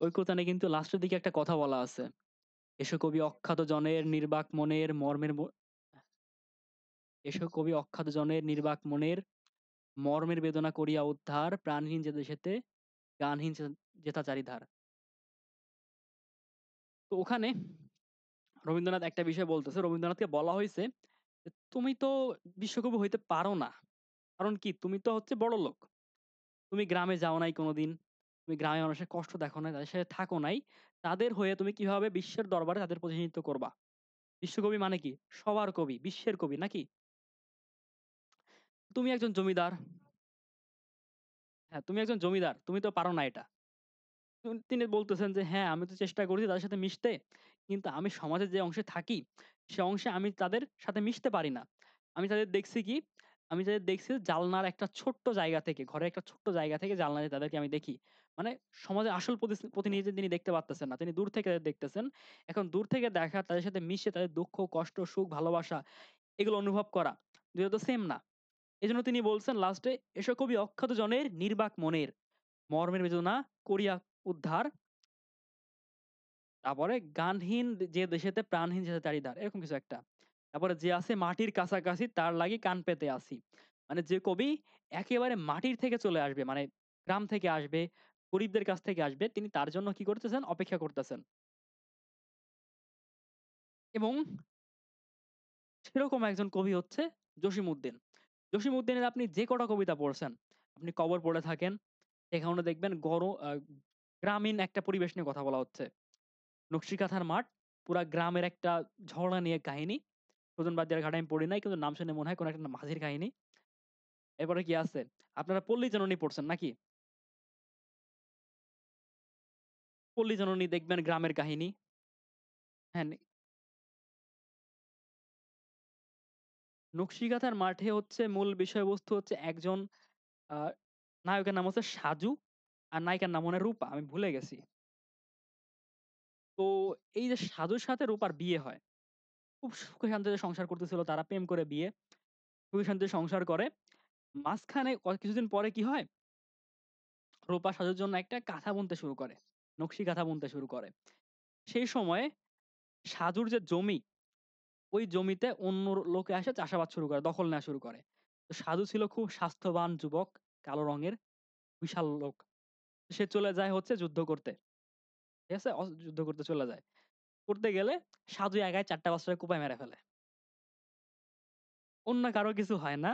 ঐকতানে কিন্তু লাস্টের দিকে একটা কথা বলা আছে। এসো কবি অখ্যাত জনের নির্বাক মনের মর্মের এসো কবি অখ্যাত জনের নির্বাক মনের মর্মের বেদনা করিয়া উদ্ধার প্রাণহীন যে দেশেতে গানহীন যেথা চারিধার। তো ওখানে রবীন্দ্রনাথ একটা বিষয় বলতেছে, রবীন্দ্রনাথকে বলা হয়েছে যে, তুমি তো বিশ্বকবি হইতে পারো না। কারণ কি? তুমি তো হচ্ছে বড়লোক। তুমি গ্রামে যাও নাই কোনোদিন। তুমি গ্রামের মানুষের কষ্ট দেখো নাই, তাদের সাথে থাকো নাই। তাদের হয়ে তুমি কিভাবে বিশ্বের দরবারে তাদের প্রতিনিধিত্ব করবা? বিশ্বকবি মানে কি? সবার কবি, বিশ্বের কবি নাকি? তুমি একজন জমিদার। হ্যাঁ, তুমি একজন জমিদার। তুমি তো পারো না এটা। তিনি বলতেছেন যে, "হ্যাঁ, আমি তো চেষ্টা করেছি তাদের সাথে মিশতে। কিন্তু আমি সমাজের যে অংশে থাকি, সে অংশে আমি তাদের সাথে মিশতে পারি না। আমি তাদের দেখছি কি? আমি তাদের দেখছি জানলার একটা ছোট্ট জায়গা থেকে, ঘরের একটা ছোট্ট জায়গা থেকে জানলা দিয়ে তাদেরকে আমি দেখি। মানে সমাজের আসল প্রতিনিধি তিনি দেখতে পারতেছেন না। তিনি দূর থেকে দেখতেছেন। এখন দূর থেকে দেখা, তাদের সাথে মিশে তাদের দুঃখ, কষ্ট, সুখ, ভালোবাসা এগুলো অনুভব করা ২ টা তো সেম না। এজন্য তিনি বলছেন লাস্টে, "এসো কবি অখ্যাত জনের নির্বাক মনের, মর্মের বেদনা করিয়া উদ্ধার।" তারপরে গানহীন যে দেশেতে প্রাণহীন যে চারিধার এরকম কিছু একটা। তারপরে যে আছে মাটির কাছাকাছি তার লাগি কান পেতে আছি। মানে যে কবি একেবারে মাটির থেকে চলে আসবে মানে গ্রাম থেকে আসবে, গরিবদের কাছ থেকে আসবে তিনি তার জন্য কি করতেছেন? অপেক্ষা করতেছেন। এবং সেরকম একজন কবি হচ্ছে জসীমউদ্দীন। জসীমউদ্দীনের আপনি যে কটা কবিতা পড়ছেন, আপনি কবর পড়ে থাকেন, সেখানে দেখবেন গ্রামীণ একটা পরিবেশ নিয়ে কথা বলা হচ্ছে। নকশিকাঁথার মাঠ পুরা গ্রামের একটা ঝরনা নিয়ে কাহিনী। সুজন বাদিয়ার ঘাট আমি পড়ি নাই কিন্তু নাম শুনে মনে হয় কোন একটা মাঝির কাহিনী। এরপরে কি আছে? আপনারা পল্লী জননী পড়ছেন নাকি? পল্লী জননী দেখবেন গ্রামের কাহিনী। হ্যাঁ, নকশিকাঁথার মাঠে হচ্ছে মূল বিষয়বস্তু হচ্ছে একজন আ নায়কের নাম হচ্ছে সাজু আর নায়িকার নাম মনে হয় রূপা। আমি ভুলে গেছি। তো এই যে সাজুর সাথে রূপার বিয়ে হয়। খুব সুখে শান্তিতে সংসার করতেছিল তারা প্রেম করে বিয়ে। সুখে শান্তিতে সংসার করে। মাঝখানে কিছুদিন পরে কি হয়? রূপা সাজুর জন্য একটা কাঁথা বুনতে শুরু করে। নকশি কাঁথা বুনতে শুরু করে। সেই সময়ে সাজুর যে জমি, ওই জমিতে অন্য লোকে এসে চাষাবাদ শুরু করে, দখল নেয়া শুরু করে। তো সাজু ছিল খুব স্বাস্থ্যবান যুবক, কালো রঙের, বিশাল লোক। সে চলে যায় হচ্ছে যুদ্ধ করতে। ঠিক আছে? যুদ্ধ করতে চলে যায়। করতে গেলে সাজু একাই ৪ টা বাচ্চাকে কোপায় মেরে ফেলে। অন্য কারো কিছু হয় না।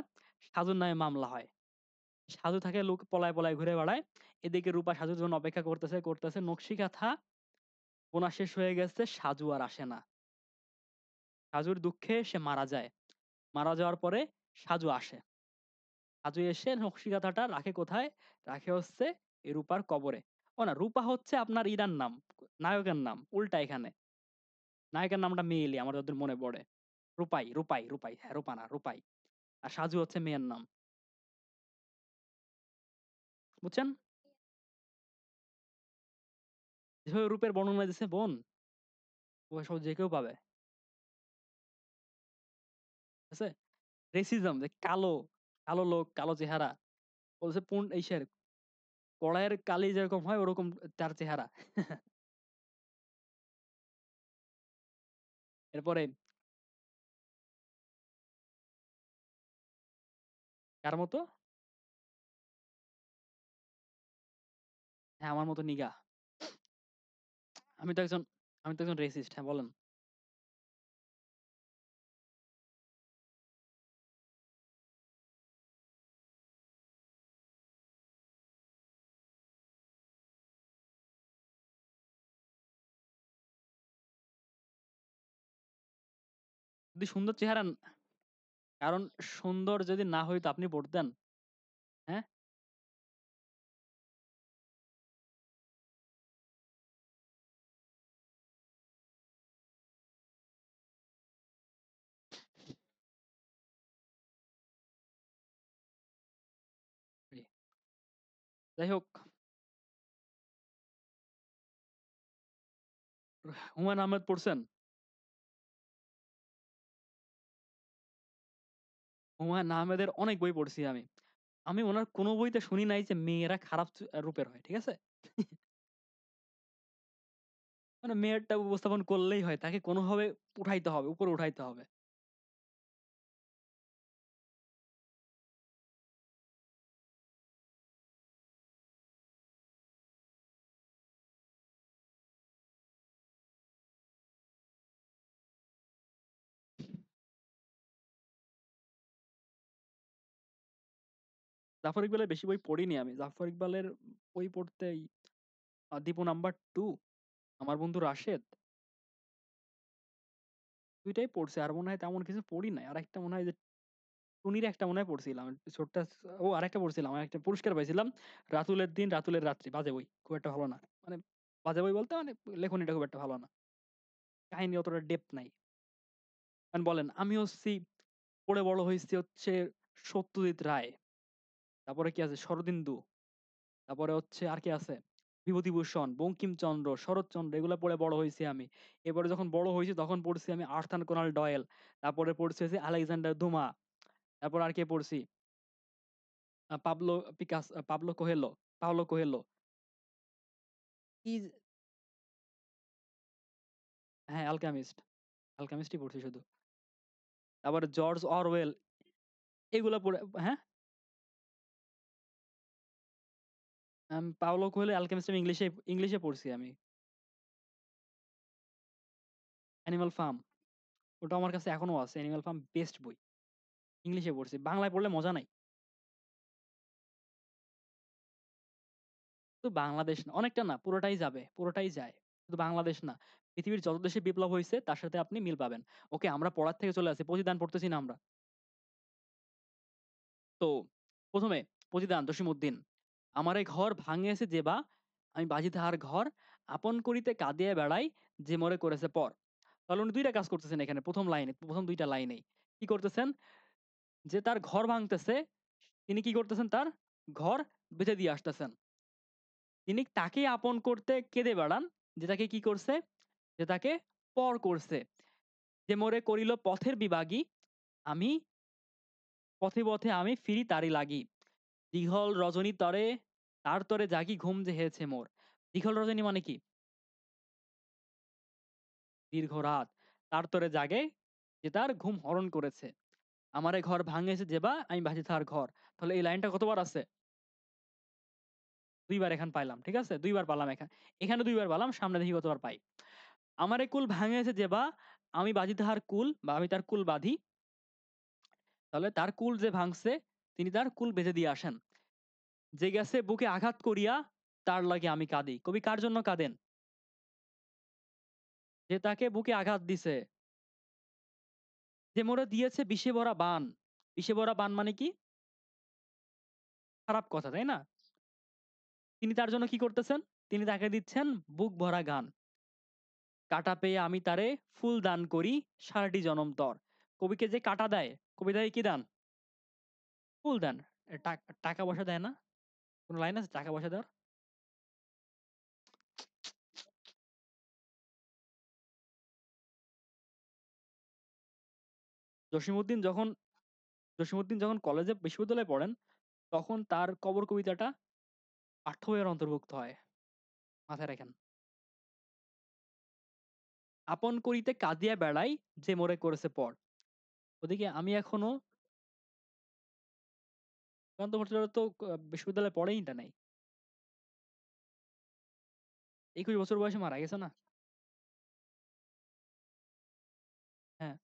সাজুর নামে মামলা হয়। সাজু থাকে লোক পলায়, পলায় ঘুরে বেড়ায়। এদিকে রূপা সাজুর জন্য অপেক্ষা করতেছে, করতেছে। নকশি কাঁথা বোনা শেষ হয়ে গেছে, সাজু আর আসে না। সাজুর দুঃখে সে মারা যায়। মারা যাওয়ার পরে সাজু আসে। সাজু এসে নকশি কাঁথাটা রাখে কোথায়? রাখে হচ্ছে এই রূপার কবরে। ও না, রূপা হচ্ছে আপনার ইরার নাম, নায়কের নাম। উল্টা এখানে। নায়িকার নামটা মেয়েলি আমার যতদূর মনে পড়ে। রূপাই, রূপাই, রূপাই। হ্যাঁ, রূপা না, রূপাই। আর সাজু হচ্ছে মেয়ের নাম। বুঝছেন? যেভাবে রূপের বর্ণনা দিছে বোন, ও সব যে কেউ পাবে। ঠিক আছে? রেসিজম যে কালো, কালো লোক, কালো চেহারা। বলছে ইসের কড়াইয়ের কালি যেরকম হয় ওরকম তার চেহারা। এরপরে কার মতো? হ্যাঁ, আমার মতো নিগা। আমি তো একজন আমি তো একজন রেসিস্ট। হ্যাঁ, বলেন। যদি সুন্দর চেহারা কারণ সুন্দর যদি না হইতো আপনি পড়তেন? হ্যাঁ? জি। যাই হোক, হুমায়ূন আহমেদ পড়ছেন? হুমায়ূন আহমেদের অনেক বই পড়ছি আমি। আমি উনার কোন বইতে শুনি নাই যে মেয়েরা খারাপ রূপের হয়। ঠিক আছে? মানে মেয়েরটা উপস্থাপন করলেই হয়। তাকে কোনোভাবে উঠাইতে হবে, উপরে উঠাইতে হবে। জাফর ইকবালের বেশি বই পড়িনি আমি। জাফর ইকবালের বই পড়তেই দীপু নাম্বার 2, আমার বন্ধু রাশেদ, ২ টাই পড়ছি। আর মনে হয় তেমন কিছু পড়ি নাই। আরেকটা মনে হয় যে টুনির একটা মনে হয় পড়ছিলাম। ছোট্ট ও আরেকটা পড়ছিলাম। আরেকটা পুরস্কার পাইছিলাম। রাতুলের দিন, রাতুলের রাত্রি। বাজে বই। খুব একটা ভালো না। মানে বাজে বই বলতে মানে লেখনীটা খুব একটা ভালো না। কাহিনী অতটা ডেপথ নাই। বলেন, আমি হচ্ছি পড়ে বড় হইছি হচ্ছে সত্যজিৎ রায়। তারপরে কি আছে? শরদিন্দু। তারপরে হচ্ছে আর কি আছে? বিভূতিভূষণ, বঙ্কিমচন্দ্র, শরৎচন্দ্র, এগুলা পড়ে বড় হইছি আমি। এরপরে যখন বড় হইছি তখন পড়ছি আমি আর্থার কোনান ডয়েল। তারপরে পড়ছি হচ্ছে আলেকজান্ডার দুমা। তারপর আর কে পড়ছি? Pablo Coelho, Paulo Coelho. কি যে- হ্যাঁ, অ্যালকেমিস্ট। অ্যালকেমিস্টই পড়ছি শুধু। তারপরে জর্জ অরওয়েল, এগুলা পড়ে। হ্যাঁ, পাওলো কোহেলো অ্যালকেমিস্ট আমি ইংলিশে পড়ছি আমি। অ্যানিমাল ফার্ম, ওটা আমার কাছে এখনো আছে। অ্যানিমাল ফার্ম বেস্ট বই। ইংলিশে পড়ছি, বাংলায় পড়লে মজা নাই। শুধু বাংলাদেশ না, অনেকটা না, পুরোটাই যাবে, পুরোটাই যায়। শুধু বাংলাদেশ না, পৃথিবীর যত দেশে বিপ্লব হয়েছে তার সাথে আপনি মিল পাবেন। ওকে, আমরা পড়ার থেকে চলে আসি, প্রতিদান পড়তেছি না আমরা। তো প্রথমে প্রতিদান জসীমউদ্দিন, আমারে ঘর ভাঙিয়েছে যে বা, আমি বাজি তাহার ঘর, আপন করিতে কাঁদিয়া বেড়াই, যে মরে করেছে পর। তাহলে উনি দুইটা কাজ করতেছেন এখানে, প্রথম লাইনে, প্রথম দুইটা লাইনেই কি করতেছেন? যে তার ঘর ভাঙতেছে, তিনি কি করতেছেন? তার ঘর বেঁধে দিয়ে আসতেছেন। তিনি তাকে আপন করতে কেঁদে বেড়ান, যে তাকে কি করছে? যে তাকে পর করছে। যে মোরে করিল পথের বিভাগী, আমি পথে পথে আমি ফিরি তারি লাগি। দীঘল রজনী তরে, তার তরে জাগি, ঘুম যে হেছে মোর। দীঘল রজনী মানে কি? দীর্ঘ রাত। তার তরে জাগে, যে তার ঘুম হরণ করেছে। আমারে ঘর ভাঙেছে যেবা, আমি বাঁচি তার ঘর। তাহলে এই লাইনটা কতবার আছে? ২ বার এখান পাইলাম। ঠিক আছে? ২ বার পালাম এখানে ২ বার পালাম, সামনে দেখি কতবার পাই। আমারে কুল ভাঙিয়েছে যেবা, আমি বাজি তাহার কুল, বা আমি তার কুল বাঁধি। তাহলে তার কুল যে ভাঙছে, তিনি তার কুল বেঁধে দিয়ে আসেন। যে গেছে বুকে আঘাত করিয়া, তার লাগে আমি কাঁদি। কবি কার জন্য কাঁদেন? যে তাকে বুকে আঘাত দিছে। যে মোরে দিয়েছে বিষে ভরা বাণ। বিষে ভরা বাণ মানে কি? খারাপ কথা, তাই না? তিনি তার জন্য কি করতেছেন? তিনি তাকে দিচ্ছেন বুক ভরা গান। কাঁটা পেয়ে আমি তারে ফুল দান করি, সারাটি জনম তর। কবিকে যে কাঁটা দেয়, কবিতায় কি দান? ফুল দান। টাকা পয়সা দেয় না? কোন লাইন আছে টাকা পয়সা দেওয়ার? জসীমউদ্দিন যখন জসীমউদ্দিন যখন কলেজে বিশ্ববিদ্যালয়ে পড়েন, তখন তার কবর কবিতাটা পাঠ্য বইয়ের অন্তর্ভুক্ত হয়। মাথায় রাখেন। আপন করিতে কাঁদিয়া বেড়াই, যে মোরে করেছে পর। ওদিকে আমি এখনো চূড়ান্ত ভট্টাচার্য তো বিশ্ববিদ্যালয়ে পড়েই না নাই। ২১ বছর বয়সে মারা গেছে না? হ্যাঁ,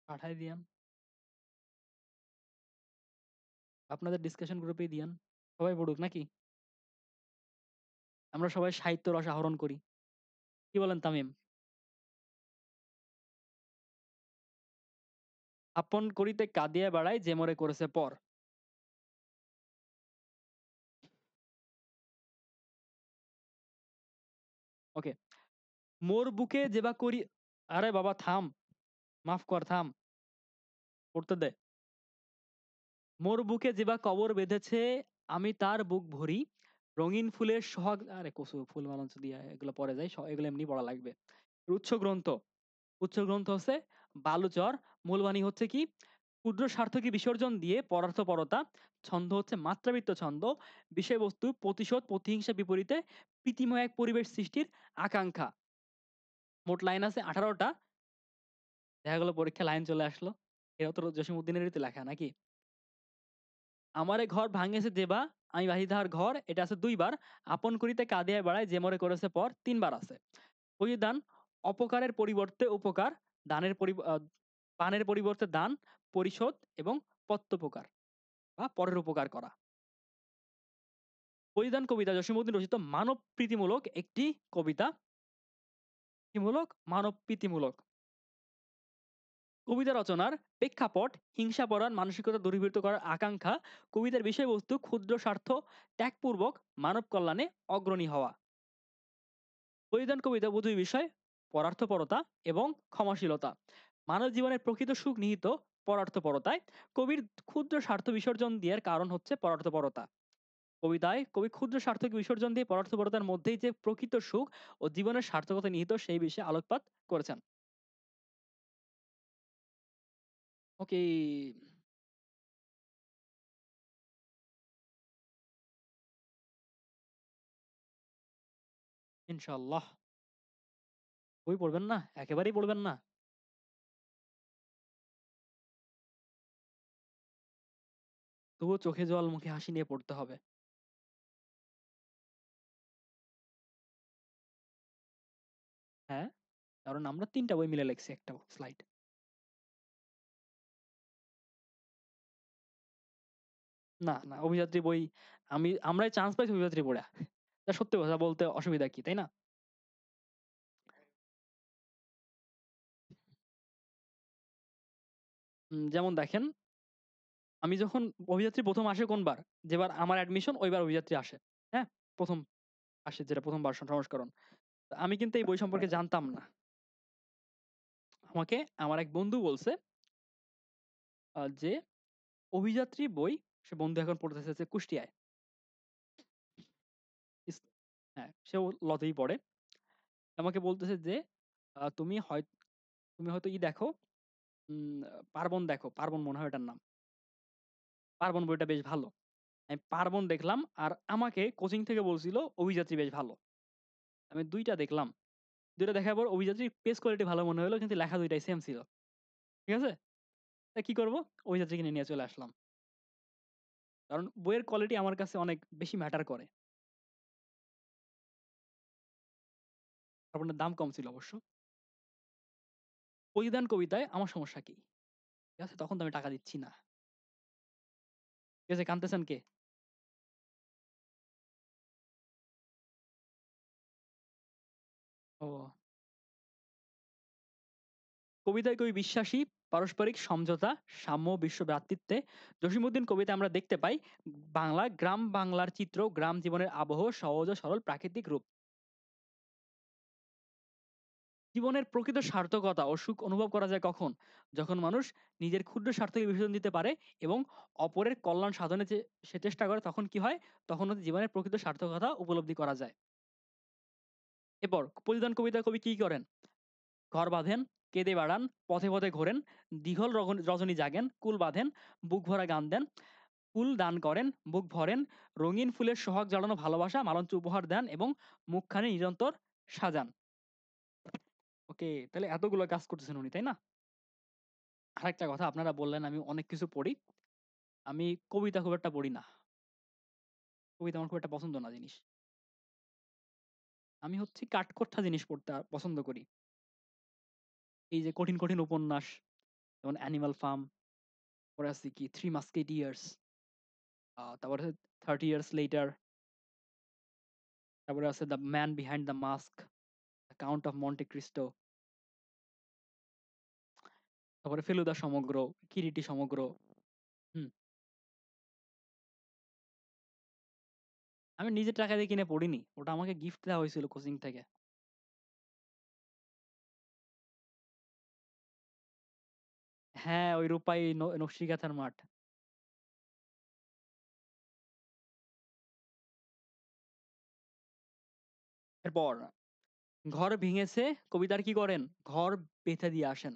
পাঠায় দিয়েন। আপনাদের ডিসকাশন গ্রুপেই দিয়েন। সবাই পড়ুক নাকি? আমরা সবাই সাহিত্য রস আহরণ করি। কি বলেন তামিম? আপন করিতে কাঁদিয়া বেড়াই, যে মোরে করেছে পর। ওকে। মোর বুকে যেবা করি, আরে বাবা থাম, মাফ কর, থাম, পড়তে দে। মোর বুকে যেবা কবর বেঁধেছে, আমি তার বুক ভরি, রঙিন ফুলের সোহাগ। আরে কসু ফুল মালঞ্চ দিয়া এগুলো পরে যায়, এগুলো এমনি পড়া লাগবে। উৎস গ্রন্থ, উৎস গ্রন্থ হচ্ছে বালুচর। মূল বাণী হচ্ছে কি? ক্ষুদ্র স্বার্থকে বিসর্জন দিয়ে পরার্থপরতা, ছন্দ হচ্ছে মাত্রাবৃত্ত ছন্দ, বিষয়বস্তু প্রতিশোধ, প্রতিহিংসা বিপরীতে প্রীতিময় এক পরিবেশ সৃষ্টির আকাঙ্ক্ষা। মোট লাইন আছে 18টা। দেখা গেল পরীক্ষায় লাইন চলে আসলো। এটা তো জসীমউদ্দিনেরই তো লেখা নাকি? আমারে ঘর ভাঙিয়েছে দেবা, আমি বাহি তাহার ঘর, এটা আছে ২ বার। আপন করিতে কাঁদিয়া বেড়ায়, যে মরে করেছে পর ৩ বার আছে। প্রতিদান, অপকারের পরিবর্তে উপকার, দানের পানের পরিবর্তে দান, পরিশোধ এবং প্রত্যুপকার বা পরের উপকার করা। প্রতিদান কবিতা জসীমউদ্দিন রচিত মানব প্রীতিমূলক একটি কবিতা। কি মূলক? মানব প্রীতিমূলক। কবিতা রচনার প্রেক্ষাপট হিংসাপরায়ণ মানসিকতা দূরীভূত করার আকাঙ্ক্ষা। কবিতার বিষয়বস্তু ক্ষুদ্র স্বার্থ ত্যাগপূর্বক মানব কল্যাণে অগ্রণী হওয়া। প্রতিদান কবিতা বোধই বিষয় পরার্থপরতা এবং ক্ষমাশীলতা। মানব জীবনের প্রকৃত সুখ নিহিত পরার্থপরতায়। কবির ক্ষুদ্র স্বার্থ বিসর্জন দেওয়ার কারণ হচ্ছে পরার্থপরতা। কবিতায় কবি ক্ষুদ্র স্বার্থকে বিসর্জন দিয়ে পরার্থপরতার মধ্যেই যে প্রকৃত সুখ ও জীবনের সার্থকতা নিহিত সেই বিষয়ে আলোকপাত করেছেন। ওকে। ইনশাআল্লাহ। বই পড়বেন না? একেবারেই পড়বেন না? তবুও চোখে জল মুখে হাসি নিয়ে পড়তে হবে। হ্যাঁ? কারণ আমরা ৩ টা বই মিলে লেখছি একটা স্লাইড। না, না অভিযাত্রী বই আমরাই চান্স পাইছি অভিযাত্রী পড়া। তা সত্যি কথা বলতে অসুবিধা কি, তাই না? যেমন দেখেন, আমি যখন অভিযাত্রী ১ম আসে কোনবার? যেবার আমার অ্যাডমিশন ওইবার অভিযাত্রী আসে। হ্যাঁ? ১ম আসে যেটা ১ম ভার্সন সংস্করণ। তো আমি কিন্তু এই বই সম্পর্কে জানতাম না। আমাকে আমার এক বন্ধু বলছে যে অভিযাত্রী বই সে বন্ধু এখন পড়তেছে হচ্ছে কুষ্টিয়ায়। ইস হ্যাঁ, সেও লতেই পড়ে। আমাকে বলতেছে যে, তুমি তুমি হয়তো দেখো, উম 'পার্বণ' দেখো। 'পার্বণ' মনে হয় ওটার নাম। 'পার্বণ' বইটা বেশ ভালো। আমি 'পার্বণ' দেখলাম আর আমাকে কোচিং থেকে বলছিল 'অভিযাত্রী' বেশ ভালো। আমি ২ টা দেখলাম। ২ টা দেখার পর 'অভিযাত্রী' পেজ কোয়ালিটি ভালো মনে হলো কিন্তু লেখা ২ টাই সেম ছিল। ঠিক আছে? তা কি করব? 'অভিযাত্রী' কিনে নিয়ে চলে আসলাম। কারণ বইয়ের কোয়ালিটি আমার কাছে অনেক বেশি ম্যাটার করে। তারপর দাম কম ছিল অবশ্য। 'প্রতিদান' কবিতায় আমার সমস্যা কি? ঠিক আছে? তখন তো আমি টাকা দিচ্ছি না। ঠিক আছে? কানতেছেন কে? ও। কবিতায় কবি বিশ্বাসী পারস্পরিক সমঝোতা, সাম্য, বিশ্বভ্রাতৃত্বে। জসীমউদ্দিন কবিতায় আমরা দেখতে পাই গ্রাম বাংলার চিত্র, গ্রাম জীবনের আবহ, সহজ ও সরল প্রাকৃতিক রূপ। জীবনের প্রকৃত সার্থকতা ও সুখ অনুভব করা যায় কখন? যখন মানুষ নিজের ক্ষুদ্র স্বার্থকে বিসর্জন দিতে পারে এবং অপরের কল্যাণ সাধনে যে সে চেষ্টা করে তখন কি হয়? তখন হচ্ছে জীবনের প্রকৃত সার্থকতা উপলব্ধি করা যায়। এরপর প্রতিদান কবিতায় কবি কি করেন? ঘর বাঁধেন, কেঁদে বেড়ান, পথে, পথে ঘোরেন, দীঘল রজনী জাগেন, কুল বাঁধেন, বুক ভরা গান দেন, ফুল দান করেন, বুক ভরেন, রঙিন ফুলের সোহাগ জড়ানো ভালোবাসা মালঞ্চ উপহার দেন এবং মুখখানি নিরন্তর সাজান। ওকে, তাহলে এতগুলো কাজ করতেছেন উনি, তাই না? আরেকটা কথা আপনারা বললেন আমি অনেক কিছু পড়ি। আমি কবিতা খুব একটা পড়ি না। কবিতা আমার খুব একটা পছন্দ না জিনিস। আমি হচ্ছে কাঠখোট্টা জিনিস পড়তে পছন্দ করি। এই যে কঠিন, কঠিন উপন্যাস যেমন 'অ্যানিমাল ফার্ম', পরে আছে কি 'থ্রি মাস্কেটিয়ার্স', তারপরে 'থার্টি ইয়ার্স লেটার', তারপরে আছে 'the man behind the mask', 'the count of Monte Christo', তারপরে 'ফেলুদা সমগ্র', 'কিরিটি সমগ্র'। হুম, আমি নিজের টাকা দিয়ে কিনে পড়িনি। ওটা আমাকে গিফট দেওয়া হয়েছিল কোচিং থেকে। হ্যাঁ, ওই রূপাই নকশিকাঁথার মাঠ। এরপর ঘর ভেঙেছে কবিতার কি করেন? ঘর বেঁধে দিয়ে আসেন।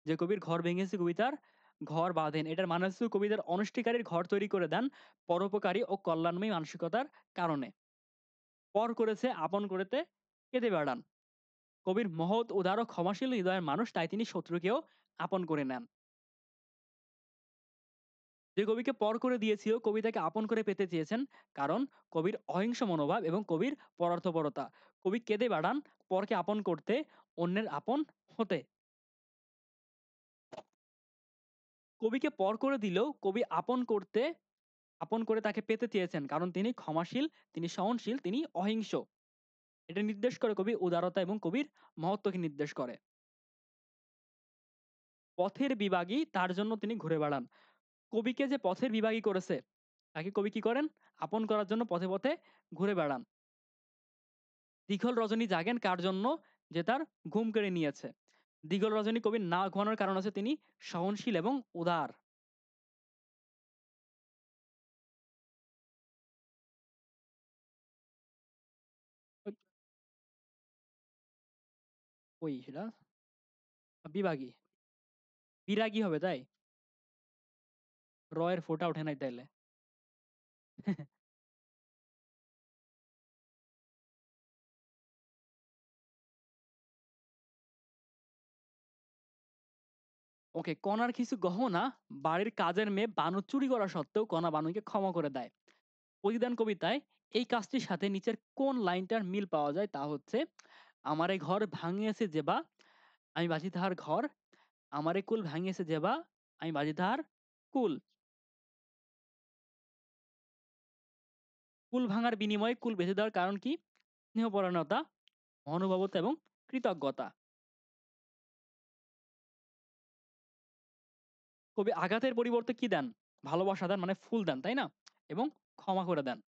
যে কবির ঘর ভেঙেছে কবিতার ঘর বাঁধেন। এটার মানে হচ্ছে কবি তার অনিষ্টিকারীর ঘর তৈরি করে দেন পরোপকারী ও কল্যাণময়ী মানসিকতার কারণে। পর করেছে আপন করেতে কেঁদে বেড়ান। কবির মহৎ উদার ও ক্ষমাশীল হৃদয়ের মানুষ, তাই তিনি শত্রুকেও আপন করে নেন। যে কবিকে পর করে দিয়েছিল কবি তাকে আপন করে পেতে চেয়েছেন, কারণ কবির অহিংস মনোভাব এবং কবির পরার্থপরতা। কবি কেঁদে বেড়ান পরকে আপন করতে, অন্যের আপন হতে। কবিকে পর করে দিলেও কবি আপন করে তাকে পেতে চেয়েছেন, কারণ তিনি ক্ষমাশীল, তিনি সহনশীল, তিনি অহিংস। এটা নির্দেশ করে কবি উদারতা এবং কবির মহত্বকে নির্দেশ করে। পথের বিভাগী তার জন্য তিনি ঘুরে বেড়ান। কবিকে যে পথের বিভাগী করেছে তাকে কবি কি করেন? আপন করার জন্য পথে পথে ঘুরে বেড়ান। দীঘল রজনী জাগেন কার জন্য? যে তার ঘুম কেড়ে নিয়েছে। দীঘল রজনী কবির না ঘুমানোর কারণ হচ্ছে তিনি সহনশীল এবং উদার। ওই ওই সেটা বিভাগী। বিরাগী হবে তাই? র এর ফোঁটা ওঠে নাই তাইলে। ওকে, কণার কিছু গহনা বাড়ির কাজের মেয়ে বানু চুরি করা সত্ত্বেও কণা বানুকে ক্ষমা করে দেয়। প্রতিদান কবিতায় এই কাজটির সাথে নিচের কোন লাইনটার মিল পাওয়া যায়? তা হচ্ছে, আমারে ঘর ভাঙিয়েছে যেবা আমি বাঁচি তাহার ঘর, আমারে কুল ভাঙিয়েছে যেবা আমি বাঁচি তাহার কুল। কুল ভাঙার বিনিময়ে কুল বেঁধে দেওয়ার কারণ কি? স্নেহপরায়ণতা, মহানুভবতা এবং কৃতজ্ঞতা। কবি আঘাতের পরিবর্তে কি দেন? ভালোবাসা দেন, মানে ফুল দেন, তাই না? এবং ক্ষমা করে দেন।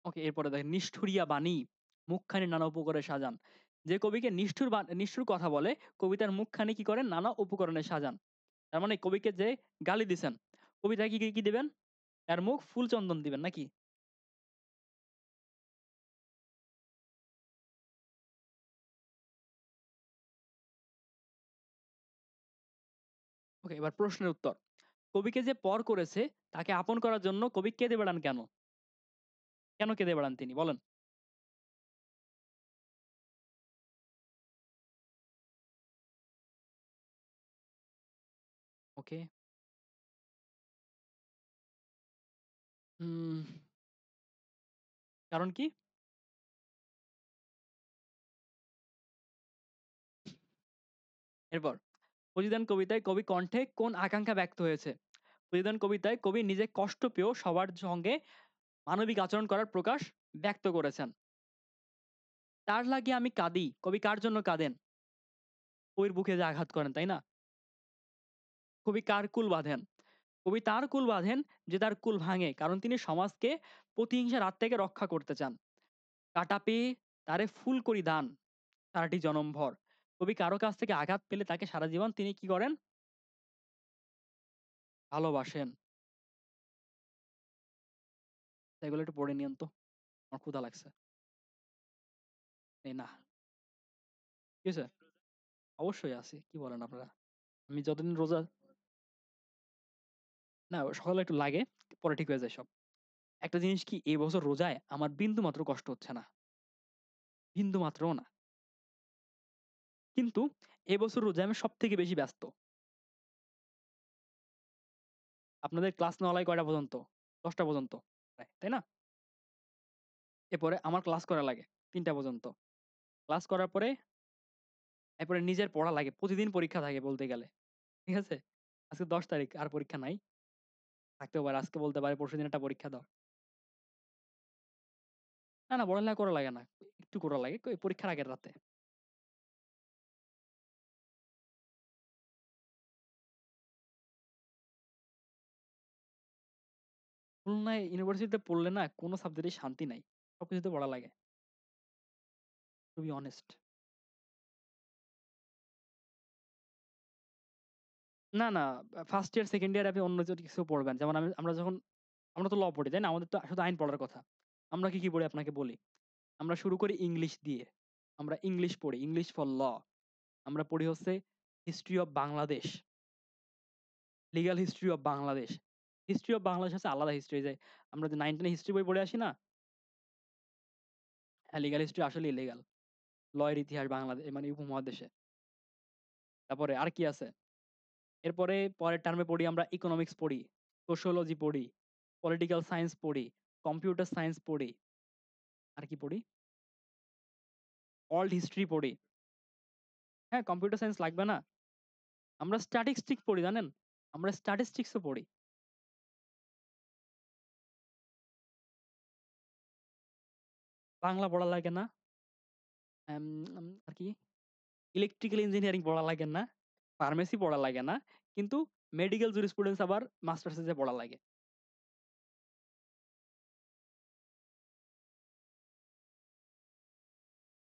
ওকে, এরপরে দেখেন নিষ্ঠুরিয়া বাণী মুখখানি নানা উপকরণে সাজান। যে কবিকে নিষ্ঠুর কথা বলে কবি তার মুখখানি কি করেন? নানা উপকরণে সাজান। তার মানে কবিকে যে গালি দিছেন, কবি তাকে কি দিবেন? তার মুখ ফুল চন্দন দিবেন নাকি? ওকে, এবার প্রশ্নের উত্তর। কবিকে যে পর করেছে তাকে আপন করার জন্য কবি কেঁদে বেড়ান কেন? কেন কেঁদে বেড়ান তিনি বলেন? ওকে। হুম, কারণ কি? এরপর প্রতিদান কবিতায় কবি কণ্ঠে কোন আকাঙ্ক্ষা ব্যক্ত হয়েছে? প্রতিদান কবিতায় কবি নিজে কষ্ট পেয়েও সবার সঙ্গে মানবিক আচরণ করার প্রকাশ ব্যক্ত করেছেন। তার লাগিয়া আমি কাঁদি, কবি কার জন্য কাঁদেন? কবির বুকে যে আঘাত করেন, তাই না? কবি কার কুল বাঁধেন? কবি তার কুল বাঁধেন যে তার কুল ভাঙে, কারণ তিনি সমাজকে প্রতিহিংসার হাত থেকে রক্ষা করতে চান। কাটা পেয়ে তারে ফুল করি দান, সারাটি জনমভর। কবি কারো কাছ থেকে আঘাত পেলে তাকে সারা জীবন তিনি কি করেন? ভালোবাসেন। এগুলো একটু পড়ে নিয়েন তো। আমার ক্ষুধা লাগছে। এই না। কি হইছে? অবশ্যই আছি। কি বলেন আপনারা? আমি যতদিন রোজা না, সকালে একটু লাগে, পরে ঠিক হয়ে যায় সব। একটা জিনিস কি, এই বছর রোজায় আমার বিন্দুমাত্র কষ্ট হচ্ছে না। বিন্দুমাত্রও না। কিন্তু এবছর রোজায় আমি সবথেকে বেশি ব্যস্ত। আপনাদের ক্লাস নেওয়া লাগে কয়টা পর্যন্ত? ১০টা পর্যন্ত প্রায়, তাই না? এরপরে আমার ক্লাস করা লাগে ৩টা পর্যন্ত। ক্লাস করার পরে এরপরে নিজের পড়া লাগে। প্রতিদিন পরীক্ষা থাকে বলতে গেলে। ঠিক আছে? আজকে ১০ তারিখ, আর পরীক্ষা নাই। থাকতেও পারে। আজকে বলতে পারে পরশুদিন একটা পরীক্ষা দাও। না, না, পড়ালেখা করা লাগে না। একটু করা লাগে। কই পরীক্ষার আগের রাতে। খুলনায় ইউনিভার্সিটিতে পড়লে না কোন সাবজেক্টে শান্তি নাই। সবকিছুতে পড়া লাগে। To be honest. না, না, ফার্স্ট ইয়ার, সেকেন্ড ইয়ারে আপনি অন্য কিছু পড়বেন। যেমন আমরা তো ল পড়ি, তাই না? আমাদের তো শুধু আইন পড়ার কথা। আমরা কি পড়ি আপনাকে বলি। আমরা শুরু করি ইংলিশ দিয়ে। আমরা ইংলিশ পড়ি, ইংলিশ ফর ল। আমরা পড়ি হচ্ছে history of Bangladesh, legal history of Bangladesh. History of Bangladesh হচ্ছে আলাদা হিস্ট্রি, যে আমরা যে 9-10 হিস্ট্রি বই পড়ে আসি না? হ্যাঁ, লিগ্যাল হিস্ট্রি আসলেই লিগ্যাল। ল এর ইতিহাস বাংলাদেশ মানে উপমহাদেশে। তারপরে আর কি আছে? এরপরে পরের টার্মে পড়ি আমরা ইকোনমিক্স পড়ি, সোশিওলজি পড়ি, পলিটিক্যাল সায়েন্স পড়ি, কম্পিউটার সায়েন্স পড়ি। আর কি পড়ি? ওয়ার্ল্ড হিস্ট্রি পড়ি। হ্যাঁ, কম্পিউটার সায়েন্স লাগবে না? আমরা স্ট্যাটিস্টিক্স পড়ি, জানেন? আমরা স্ট্যাটিস্টিক্সও পড়ি। বাংলা পড়া লাগে না? এম আর কি? ইলেকট্রিক্যাল ইঞ্জিনিয়ারিং পড়া লাগে না? ফার্মেসি পড়া লাগে না। কিন্তু মেডিকেল জুরিসপ্রুডেন্স আবার মাস্টার্সে যেয়ে পড়া লাগে।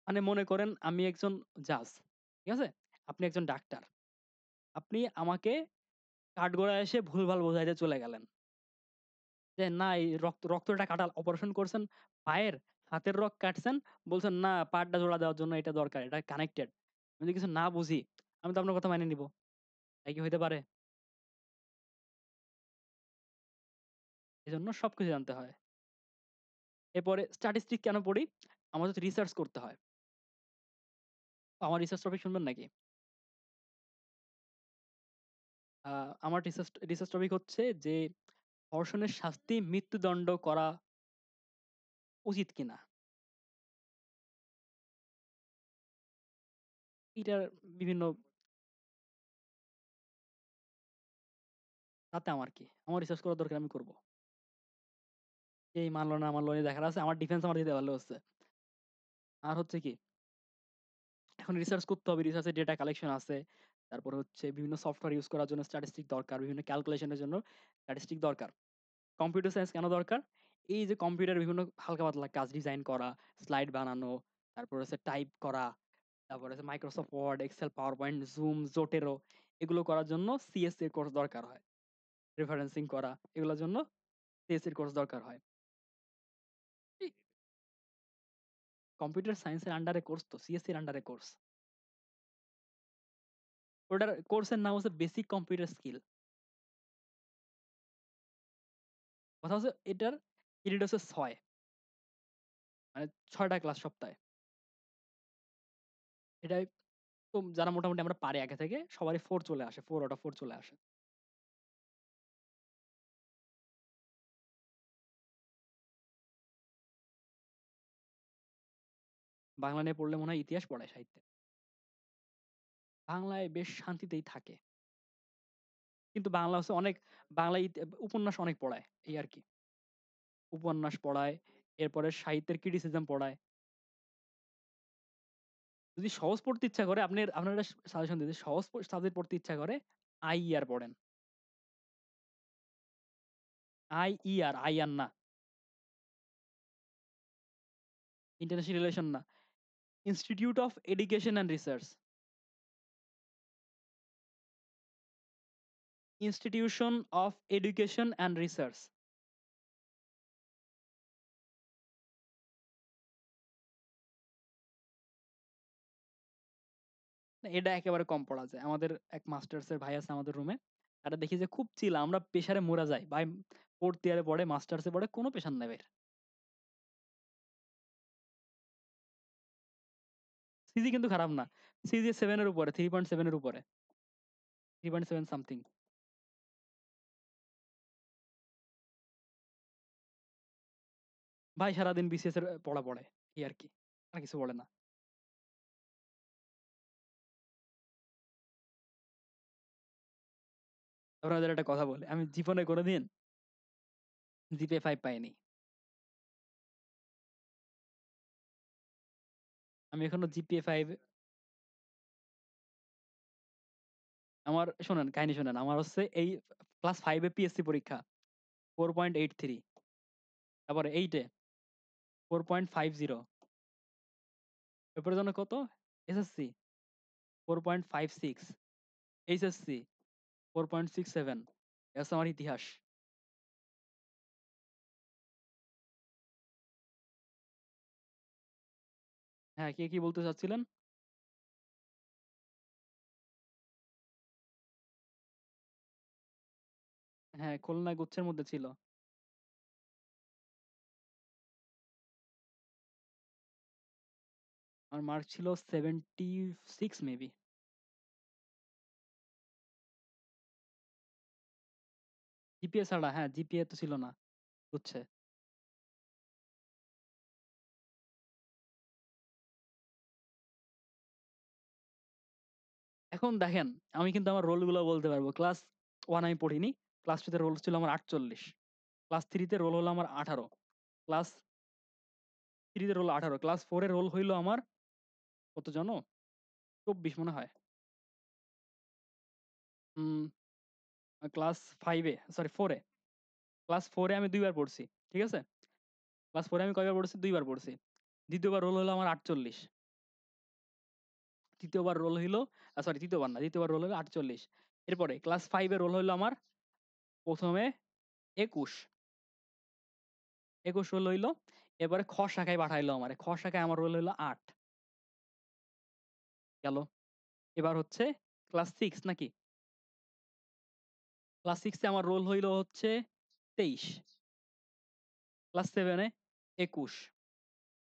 মানে মনে করেন আমি একজন জাজ। ঠিক আছে? আপনি একজন ডাক্তার। আপনি আমাকে কাঠগড়ায় এসে ভুলভাল বুঝাইতে চলে গেলেন। যে না, এই রক্তটা কাটা অপারেশন করছেন পায়ের, হাতের রগ কাটছেন, বলছেন না পাটা জোড়া দেওয়ার জন্য এটা দরকার, এটা কানেক্টেড। আমি যদি কিছু না বুঝি, আমি তো আপনার কথা মেনে নিব। তাই কি হইতে পারে? এজন্য সবকিছু জানতে হয়। এরপরে স্ট্যাটিস্টিক কেন পড়ি? আমাদের তো রিসার্চ করতে হয়। আমার রিসার্চ টপিক শুনবেন নাকি? আ আমার রিসার্চ রিসার্চ টপিক হচ্ছে যে ধর্ষণের শাস্তি মৃত্যুদণ্ড করা উচিত কিনা? এটার বিভিন্ন, তাতে আমার কি? আমার রিসার্চ করার দরকার, আমি করব। এই মানলো না মানলো এই দেখার আছে, আমার ডিফেন্স আমার দিতে পারলে হচ্ছে। আর হচ্ছে কি, এখন রিসার্চ করতে হবে, রিসার্চের ডেটা কালেকশন আছে। তারপর হচ্ছে বিভিন্ন সফটওয়্যার ইউজ করার জন্য স্ট্যাটিস্টিক দরকার, বিভিন্ন ক্যালকুলেশনের জন্য স্ট্যাটিস্টিক দরকার। কম্পিউটার সায়েন্স কেন দরকার? এই যে কম্পিউটারে বিভিন্ন হালকা পাতলা কাজ ডিজাইন করা, স্লাইড বানানো, তারপর হচ্ছে টাইপ করা, তারপর হচ্ছে Microsoft Word, Excel, PowerPoint, Zoom, Zotero, এগুলো করার জন্য সিএসসি এর কোর্স দরকার হয়। রেফারেন্সিং করা, এগুলোর জন্য সিএসসি এর কোর্স দরকার হয়। এই কম্পিউটার সায়েন্সের আন্ডারে কোর্স, তো সিএসসি এর আন্ডারে কোর্স। ওটার কোর্সের নাম হচ্ছে বেসিক কম্পিউটার স্কিল। কথা হচ্ছে এটার পিরিয়ড হচ্ছে ৬, মানে ৬টা ক্লাস সপ্তাহে। এটাই তো যারা মোটামুটি আমরা পারি আগে থেকে, সবারই 4 চলে আসে। 4 আউট অফ 4 চলে আসে। বাংলা নিয়ে পড়লে মনে হয় ইতিহাস পড়ায় সাহিত্যে। বাংলায় বেশ শান্তিতেই থাকে। কিন্তু বাংলা হচ্ছে অনেক, বাংলা উপন্যাস অনেক পড়ায়, এই আরকি। উপন্যাস পড়ায়, এরপরে সাহিত্যের ক্রিটিসিজম পড়ায়। যদি সহজ পড়তে ইচ্ছা করে, আপনার একটা সাজেশন দিচ্ছি, সহজ সাবজেক্ট পড়তে ইচ্ছা করে, আইইআর পড়েন। আইইআর, আইআর না। ইন্টারন্যাশনাল রিলেশন না। Institute of education and research. Institution of education and research. না, এটা একেবারে কম পড়া যায়। আমাদের এক মাস্টার্সের ভাই আছে আমাদের রুমে। তারা দেখি যে খুব চিল, আমরা প্রেশারে মরে যাই। ভাই 4th ইয়ারে পড়ে, মাস্টার্সে পড়ে, কোনো প্রেশার নাই ভাইয়ের। সিজি কিন্তু খারাপ না। সিজি 7 এর উপরে, 3.7 এর উপরে। 3.7 সামথিং। ভাই সারাদিন বিসিএস এর পড়া পড়ে। এই আরকি। আর কিছু পড়ে না। আপনাদের একটা কথা বলি। আমি জীবনে কোনোদিন জিপিএ 5 পাইনি। আমি এখনো জিপিএ 5, আমার শোনেন, কাহিনী শোনেন। আমার হচ্ছে এই ক্লাস 5 এ পিএসসি পরীক্ষা 4.83। তারপরে 8 এ 4.50। এরপরে যেন কত? SSC 4.56, HSC 4.67। এ হচ্ছে আমার ইতিহাস। হ্যাঁ, কে কি বলতে চাচ্ছিলেন? হ্যাঁ, খুলনা গুচ্ছের মধ্যে ছিল। আমার মার্ক ছিল 76 মেবি। জিপিএ ছাড়া, হ্যাঁ, জিপিএ তো ছিল না গুচ্ছে। এখন দেখেন, আমি কিন্তু আমার রোলগুলো বলতে পারবো। ক্লাস 1 আমি পড়িনি। ক্লাস 2 তে রোল ছিল আমার 48। ক্লাস 3 তে রোল হলো আমার 18। ক্লাস 3 তে রোল 18। ক্লাস 4 এ রোল হইলো আমার কত জানো? 24 মনে হয়। উম ক্লাস 5 এ, সরি 4 এ। ক্লাস 4 এ আমি ২ বার পড়ছি। ঠিক আছে? ক্লাস 4 এ আমি কয়বার পড়ছি? ২ বার পড়ছি। দ্বিতীয়বার রোল হলো আমার 48। তৃতীয়বার রোল হইলো, সরি, তৃতীয়বার না, দ্বিতীয়বার রোল হলো 48। এরপরে ক্লাস 5 এ রোল হইলো আমার ১ম এ ২১। ২১ রোল হইলো। এরপরে খ শাখায় পাঠাইলো আমারে। খ শাখায় আমার রোল হইলো ৮। গেল। এবার হচ্ছে ক্লাস 6 নাকি? ক্লাস 6 এ আমার রোল হইলো হচ্ছে ২৩। ক্লাস 7 এ ২১।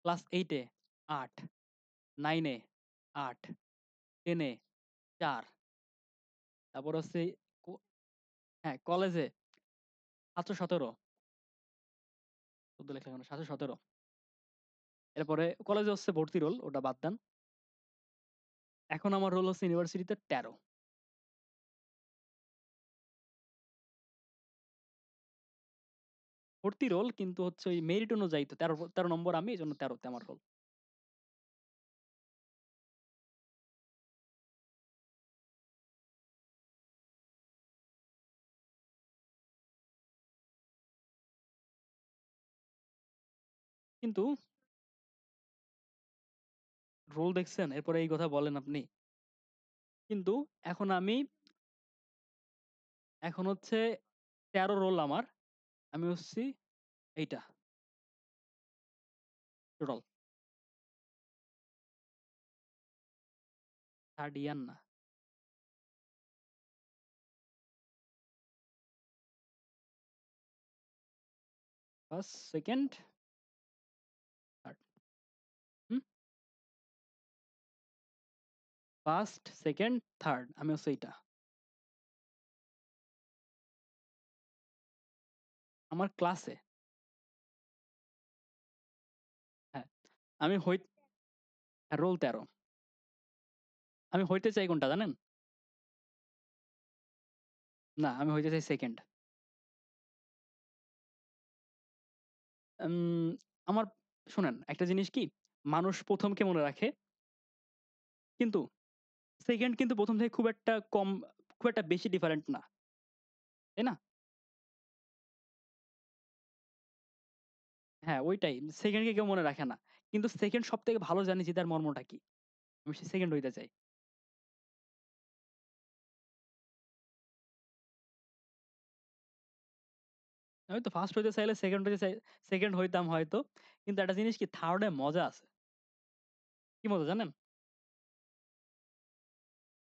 ক্লাস 8 এ ৮। 9 এ ৮। 10 এ ৪। তারপর হচ্ছে ক হ্যাঁ, কলেজে ৭১৭। ১৪ লেখা কেন? ৭১৭। এরপরে কলেজে হচ্ছে ভর্তি রোল, ওটা বাদ দেন। এখন আমার রোল হচ্ছে ইউনিভার্সিটিতে ১৩। ভর্তি রোল কিন্তু হচ্ছে ওই মেরিট অনুযায়ী তো ১৩ নম্বর আমি, এজন্য ১৩ তে আমার রোল। কিন্তু রোল দেখছেন? এরপরে এই কথা বলেন আপনি। কিন্তু এখন আমি, এখন হচ্ছে ১৩ রোল আমার। আমি হচ্ছি এইটা টোটাল। 3rd ইয়ার না। 1st, 2nd, 3rd। হুম? 1st, 2nd, 3rd আমি হচ্ছে এইটা। আমার ক্লাসে, হ্যাঁ। আমি রোল ১৩। আমি হইতে চাই কোনটা জানেন? না, আমি হইতে চাই 2nd। উম আমার শোনেন, একটা জিনিস কি? মানুষ ১ম কে মনে রাখে। কিন্তু 2nd কিন্তু ১ম থেকে খুব একটা বেশি ডিফারেন্ট না। তাই না? হ্যাঁ, ওইটাই। 2nd কে কেউ মনে রাখে না। কিন্তু 2nd সবথেকে ভালো জানে যে তার মর্মটা কি। আমি 2nd হইতে চাই। আমি তো 1st হইতে চাইলে 2nd হইতে চাই, 2nd হইতাম হয়তো। কিন্তু একটা জিনিস কি, 3rd এ মজা আছে। কি মজা জানেন?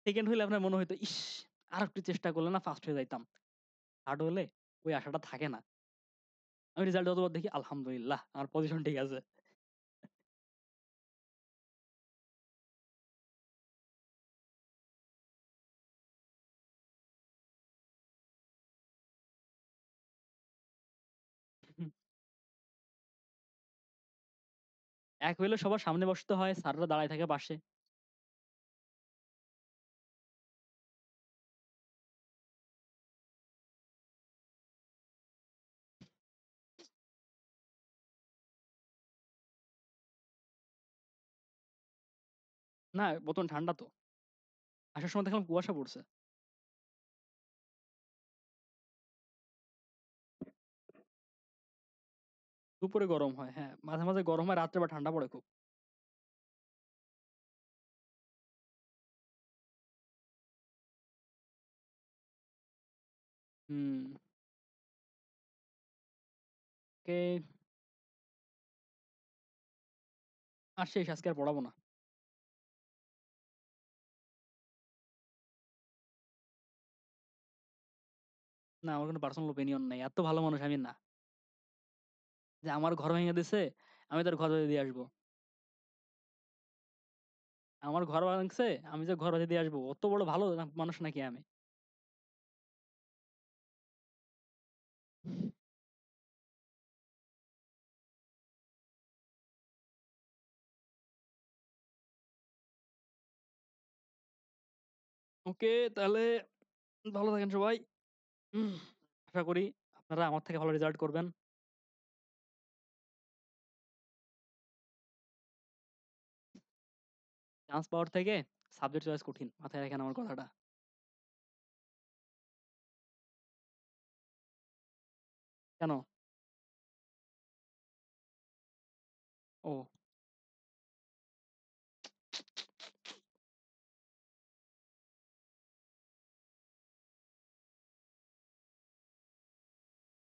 2nd হইলে আপনার মনে হইতো, ইস! আরেকটু চেষ্টা করলে না 1st হয়ে যাইতাম। 3rd হলে ওই আশাটা থাকে না। আমি রেজাল্ট যতবার দেখি, আলহামদুলিল্লাহ আমার পজিশন ঠিক আছে। এক হইলে সবার সামনে বসতে হয়, স্যাররা দাঁড়ায় থাকে পাশে। না, বোতল ঠান্ডা তো। আসার সময় দেখলাম কুয়াশা পড়ছে। দুপুরে গরম হয়, হ্যাঁ। মাঝে, মাঝে গরম হয়, রাত্রে আবার ঠান্ডা পড়ে খুব। হুম, ওকে। আর শেষ, আজকে আর পড়াবো না। না, আমার কোনো পার্সোনাল ওপিনিয়ন নাই। এত ভালো মানুষ আমি না। যে আমার ঘর ভেঙে দিছে, আমি তার ঘর বাঁধিয়ে দিয়ে আসবো। আমার ঘর ভাঙছে, আমি যে ঘর বাঁধিয়ে দিয়ে আসবো। অত বড় ভালো মানুষ নাকি আমি? ওকে, তাহলে ভালো থাকেন সবাই। উম, আশা করি আপনারা আমার থেকে ভালো রেজাল্ট করবেন। চান্স পাওয়ার থেকে সাবজেক্ট চয়েস কঠিন। মাথায় রাখেন আমার কথাটা। কেন? ও,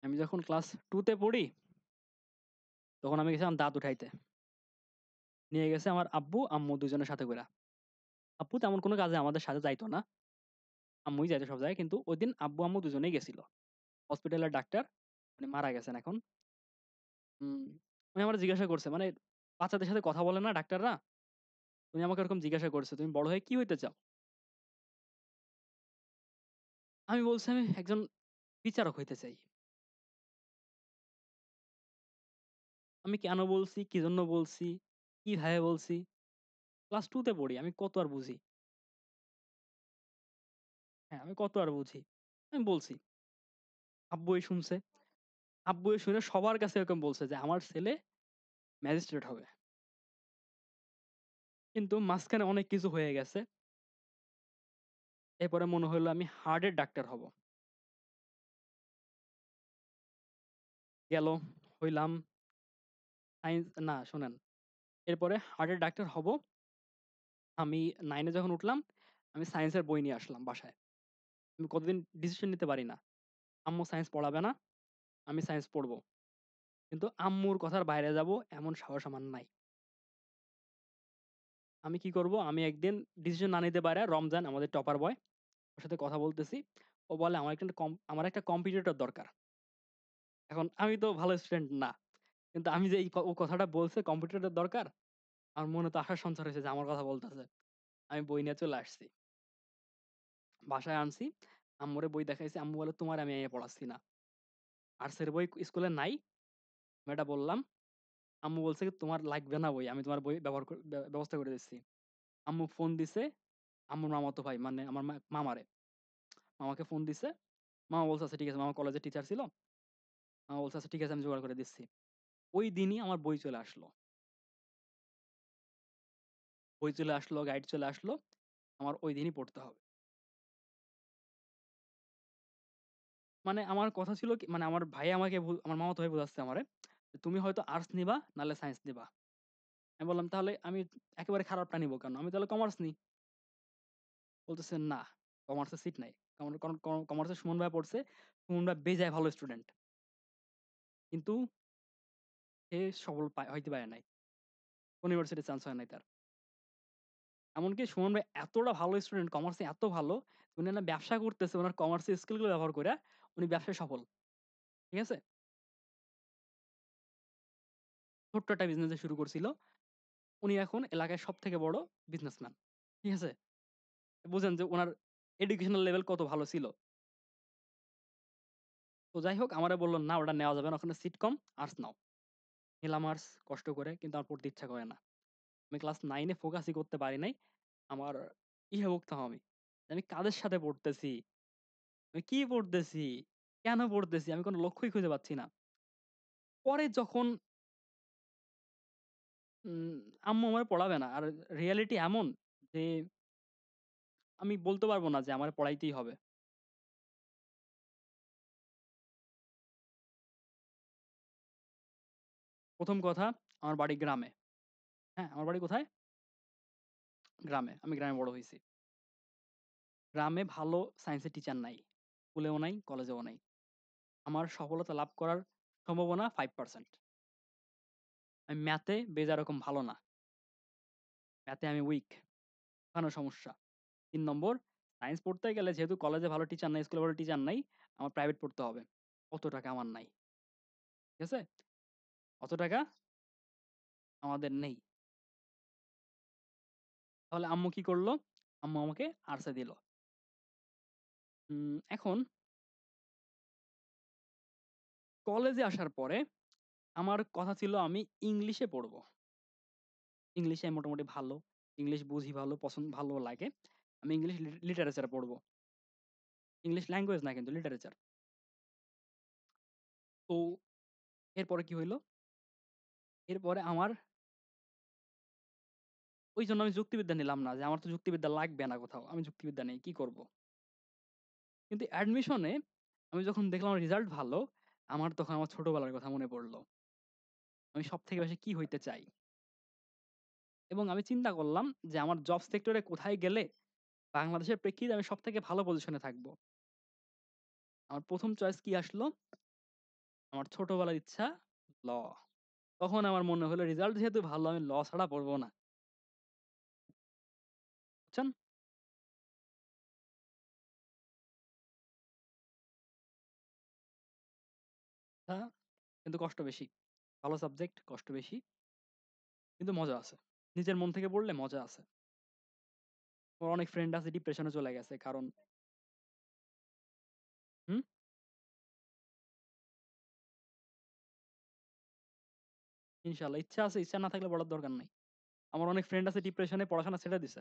আমি যখন ক্লাস 2 তে পড়ি, তখন আমি গেছিলাম দাঁত উঠাইতে। নিয়ে গেছে আমার আব্বু, আম্মু দুজনের সাথে কইরা। আব্বু তেমন কোনো কাজে আমাদের সাথে যাইতো না। আম্মুই যাইতো সব জায়গায়। কিন্তু ঐদিন আব্বু, আম্মু দুজনেই গেছিল। হসপিটালের ডাক্তার, উনি মারা গেছেন এখন। হুম, উনি আমারে জিজ্ঞাসা করছে, মানে বাচ্চাদের সাথে কথা বলে না ডাক্তাররা? উনি আমাকে ওরকম জিজ্ঞাসা করছে, "তুমি বড় হয়ে কি হইতে চাও?" আমি বলছি, "আমি একজন বিচারক হইতে চাই।" আমি কেন বলছি, কি জন্য বলছি, কিভাবে বলছি? ক্লাস 2 তে পড়ি। আমি কত আর বুঝি? হ্যাঁ, আমি কত আর বুঝি? আমি বলছি। আব্বু শুনছে। আব্বু শুনে সবার কাছে এরকম বলছে যে, "আমার ছেলে ম্যাজিস্ট্রেট হবে।" কিন্তু মাঝখানে অনেক কিছু হয়ে গেছে। এরপরে মনে হইলো আমি হার্টের ডাক্তার হব। গেল, হইলাম। সায়েন্স না, শোনেন। এরপরে হার্টের ডাক্তার হব। আমি 9 এ যখন উঠলাম, আমি সায়েন্সের বই নিয়ে আসলাম বাসায়। আমি কতদিন ডিসিশন নিতে পারি না। আম্মু সায়েন্স পড়াবে না, আমি সায়েন্স পড়ব। কিন্তু আম্মুর কথার বাইরে যাব এমন সাহস আমার নাই। আমি কি করব? আমি একদিন ডিসিশন না নিতে পাইরা, রমজান আমাদের টপার বয়, ওর সাথে কথা বলতেছি। ও বলে আমার একটা কম্পিটিটর দরকার। এখন আমি তো ভালো স্টুডেন্ট না। কিন্তু আমি যে ও কথাটা বলছে কম্পিটিটর দরকার, আমার মনে তো আশার সঞ্চার হয়েছে যে আমার কথা বলতেছে। আমি বই নিয়ে চলে আসছি। বাসায় আনছি। আম্মুরে বই দেখাইছি। আম্মু বলে, "তোমারে আমি এই পড়াচ্ছি না। আর্টসের বই স্কুলে নাই।" আমি এটা বললাম। আম্মু বলছে কি, "তোমার লাগবে না বই। আমি তোমার বই ব্যবস্থা করে দিচ্ছি।" আম্মু ফোন দিছে আম্মুর মামাতো ভাই, মানে আমার মামারে। মামাকে ফোন দিছে। মামা বলছে, "আচ্ছা ঠিক আছে।" মামা কলেজের টিচার ছিল। মামা বলছে, "আচ্ছা ঠিক আছে, আমি জোগাড় করে দিচ্ছি।" ওই দিনই আমার বই চলে আসলো। বই চলে আসলো, গাইড চলে আসলো। আমার ওই দিনই পড়তে হবে। মানে আমার কথা ছিল কি, মানে আমার ভাই আমাকে আমার মামাতো ভাই বুঝাচ্ছে আমারে, যে, "তুমি হয়তো আর্টস নিবা, নাহলে সায়েন্স নিবা।" আমি বললাম, "তাহলে আমি একেবারে খারাপটা নিবো কেন? আমি তাহলে কমার্স নিই।" বলতেছে, "না, কমার্সে সিট নাই।" কারণ কমার্সে সুমন ভাইয়া পড়ছে। সুমন ভাইয়া বেজায় ভালো স্টুডেন্ট। কিন্তু সে সফল হইতে পারে নাই। কোন ইউনিভার্সিটিতে চান্স হয় নাই তার। এমনকি সুমন ভাই এতটা ভালো স্টুডেন্ট, কমার্সে এত ভালো, উনি না ব্যবসা করতেছে উনার কমার্সের স্কিল গুলো ব্যবহার কইরা, উনি ব্যবসায় সফল। ঠিক আছে? ছোট্ট একটা বিজনেস দিয়ে শুরু করছিল। উনি এখন এলাকায় সবথেকে বড় বিজনেসম্যান। ঠিক আছে? বুঝেন যে উনার এডুকেশনাল লেভেল কত ভালো ছিল। তো যাই হোক, আমারে বলল, "না, ওটা নেওয়া যাবে না। ওখানে সিট কম, আর্টস নাও।" নিলাম আর্টস কষ্ট করে, কিন্তু আমার পড়তে ইচ্ছা করে না। আমি ক্লাস 9 এ ফোকাসই করতে পারি নাই। আমার ভুগতাম আমি। আমি কাদের সাথে পড়তেছি? আমি কি পড়তেছি? কেন পড়তেছি? আমি কোন লক্ষ্যই খুঁজে পাচ্ছি না। পরে যখন উম আম্মু আমারে পড়াবে না। আর রিয়ালিটি এমন যে আমি বলতে পারব না যে আমারে পড়াইতেই হবে। ১ম কথা, আমার বাড়ি গ্রামে। হ্যাঁ? আমার বাড়ি কোথায়? গ্রামে। আমি গ্রামে বড় হইছি। গ্রামে ভালো সায়েন্সের টিচার নাই। স্কুলেও নাই, কলেজেও নাই। আমার সফলতা লাভ করার সম্ভাবনা 5%। আমি ম্যাথে বেজারকম ভালো না। ম্যাথে আমি উইক, ওখানেও সমস্যা। ৩ নম্বর, সায়েন্স পড়তে গেলে যেহেতু কলেজে ভালো টিচার নাই, স্কুলে ভালো টিচার নাই, আমার প্রাইভেট পড়তে হবে। অত টাকা আমার নাই। ঠিক আছে? অত টাকা আমাদের নেই। তাহলে আম্মু কি করল? আম্মু আমাকে আর্টসে দিল। এখন কলেজে আসার পরে আমার কথা ছিল আমি ইংলিশে পড়বো। ইংলিশে আমি মোটামুটি ভালো। ইংলিশ বুঝি ভালো, ভালো লাগে। আমি ইংলিশ লিটারেচার পড়বো। ইংলিশ ল্যাঙ্গুয়েজ না কিন্তু লিটারেচার। তো এরপরে কি হইল? এরপরে আমার ওইজন্য আমি যুক্তিবিদ্যা নিলাম না যে আমার তো যুক্তিবিদ্যা লাগবে না কোথাও। আমি যুক্তিবিদ্যা নেই, কি করব? কিন্তু অ্যাডমিশনে আমি যখন দেখলাম আমার রেজাল্ট ভালো, আমার তখন আমার ছোটবেলার কথা মনে পড়ল। আমি সবথেকে বেশি কি হইতে চাই? এবং আমি চিন্তা করলাম যে আমার জব সেক্টরে কোথায় গেলে বাংলাদেশের প্রেক্ষিতে আমি সবথেকে ভালো পজিশনে থাকবো। আমার ১ম চয়েস কি আসলো? আমার ছোটবেলার ইচ্ছা ল। তখন আমার মনে হলো রেজাল্ট যেহেতু ভালো আমি ল ছাড়া পড়ব না। বুঝছেন? আ কিন্তু কষ্ট বেশি। ভালো সাবজেক্ট, কষ্ট বেশি। কিন্তু মজা আছে। নিজের মন থেকে পড়লে মজা আছে। আমার অনেক ফ্রেন্ড আছে ডিপ্রেশন এ চলে গেছে। কারণ হুম? ইনশাআল্লাহ ইচ্ছা আছে, ইচ্ছা না থাকলে পড়ার দরকার নাই। আমার অনেক ফ্রেন্ড আছে ডিপ্রেশন এ পড়াশোনা ছেড়ে দিছে।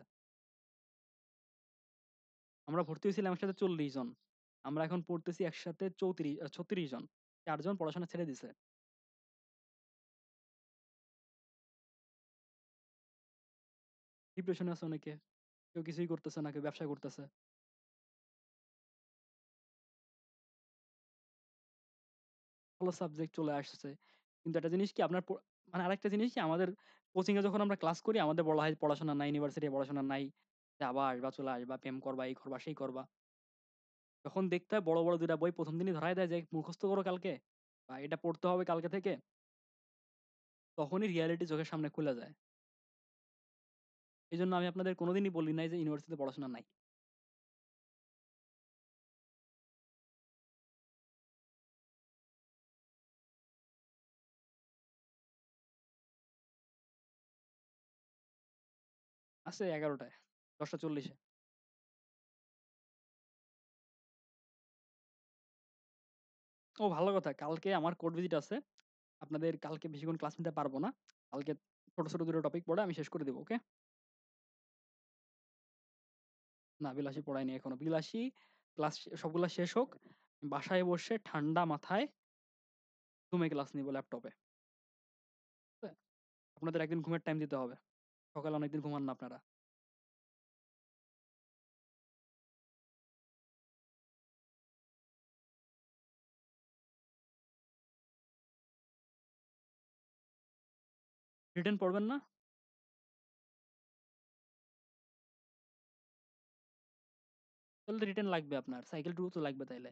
আমরা ভর্তি হইছিলাম একসাথে ৪০ জন। আমরা এখন পড়তেছি একসাথে ৩৬ জন। ৪ জন পড়াশোনা ছেড়ে দিছে। ডিপ্রেশন এ আছে অনেকে। কেউ কিছুই করতেছে না, কেউ ব্যবসা করতেছে। ভালো সাবজেক্ট চলে আসছে। কিন্তু একটা জিনিস কি আপনার মানে আরেকটা জিনিস কি আমাদের কোচিং এ যখন আমরা ক্লাস করি আমাদের বলা হয় পড়াশোনা নাই, ইউনিভার্সিটি পড়াশোনা নাই। যাবা, আসবা, চলে আসবা, প্রেম করবা, এই করবা, সেই করবা। যখন দেখতে হয় বড়, বড় ২ টা বই ১ম দিনই ধরায় দেয় যে মুখস্থ করো কালকে বা এটা পড়তে হবে কালকে থেকে, তখনই রিয়ালিটি চোখের সামনে খুলে যায়। এজন্য আমি আপনাদের কোনদিনই বলি নাই যে ইউনিভার্সিটিতে পড়াশোনা নাই। ১১ টায়, ১০টা ৪০ এ। ও ভালো কথা। কালকে আমার কোর্ট ভিজিট আছে। আপনাদের কালকে বেশিক্ষণ ক্লাস নিতে পারব না। কালকে ছোট, ছোট ২ টা টপিক পড়ে আমি শেষ করে দিব। ওকে? না বিলাসী পড়াইনি এখনো। বিলাসী ক্লাস সবগুলা শেষ হোক। বাসায় বসে ঠান্ডা মাথায় ঘুমে ক্লাস নিব ল্যাপটপে। ঠিক আছে? আপনাদের একদিন ঘুমের টাইম দিতে হবে। সকালে অনেকদিন ঘুমান না আপনারা। রিটেন পড়বেন না? তাহলে তো রিটেন লাগবে আপনার। সাইকেল 2 তো লাগবে তাইলে।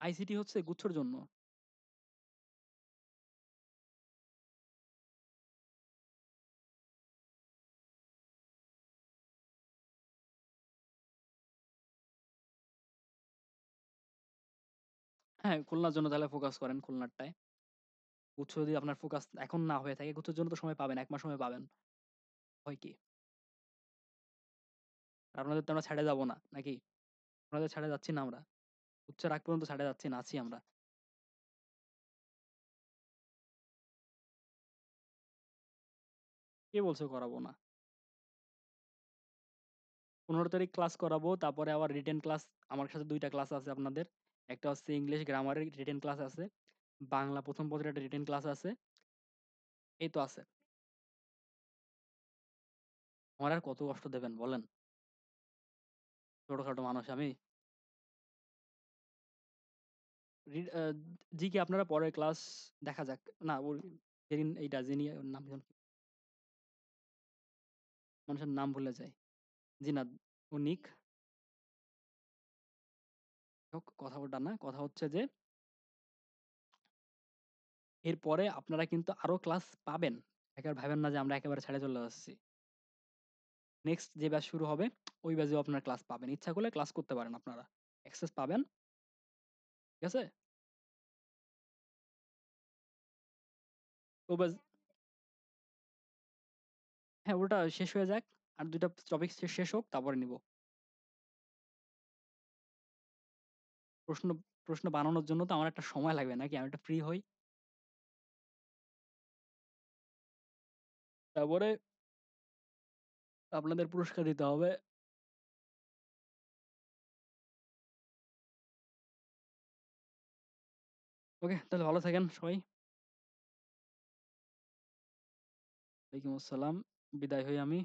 আইসিটি হচ্ছে গুচ্ছর জন্য। হ্যাঁ, খুলনার জন্য তাহলে ফোকাস করেন খুলনারটায়। গুচ্ছ যদি আপনার ফোকাস এখন না হয়ে থাকে, গুচ্ছের জন্য তো সময় পাবেন। ১ মাস সময় পাবেন। হয় কি? আর আপনাদের তো আমরা ছাইড়া যাব না, নাকি? আপনাদের ছাইড়া যাচ্ছি না আমরা। গুচ্ছের আগ পর্যন্ত ছাইড়া যাচ্ছি না, আছি আমরা। কে বলছে করাবো না? ১৫ তারিখ ক্লাস করাবো। তারপরে আবার রিটেন ক্লাস আমার সাথে ২ টা ক্লাস আছে আপনাদের। একটা হচ্ছে ইংলিশ গ্রামারের রিটেন ক্লাস আছে। বাংলা ১ম পত্রের একটা রিটেন ক্লাস আছে। এই তো আছে। আমার আর কত কষ্ট দেবেন বলেন? ছোটখাটো মানুষ আমি। আ জিকে আপনারা পরের ক্লাস দেখা যাক। না ওর যেদিন এইটা যিনি ওর নাম যেন কি? মানুষের নাম ভুলে যাই। জি না, ও নিক। হোক কথা ওটা না। কথা হচ্ছে যে এরপরে আপনারা কিন্তু আরো ক্লাস পাবেন। একেবারে ভাইবেন না যে আমরা একেবারে ছেড়ে চলে যাচ্ছি। নেক্সট যে ব্যাচ শুরু হবে, ওই ব্যাচেও আপনারা ক্লাস পাবেন। ইচ্ছা করলে ক্লাস করতে পারেন আপনারা। অ্যাক্সেস পাবেন। ঠিক আছে? তো ব্যাচ হ্যাঁ, ওটা শেষ হয়ে যাক। আর ২ টা টপিক শেষ হোক তারপরে নিব। প্রশ্ন প্রশ্ন বানানোর জন্য তো আমার একটা সময় লাগবে নাকি? আমি একটা ফ্রি হই। তারপরে আপনাদের পুরস্কার দিতে হবে। ওকে, তাহলে ভালো থাকেন সবাই। ওয়ালাইকুম আসসালাম। বিদায় হই আমি।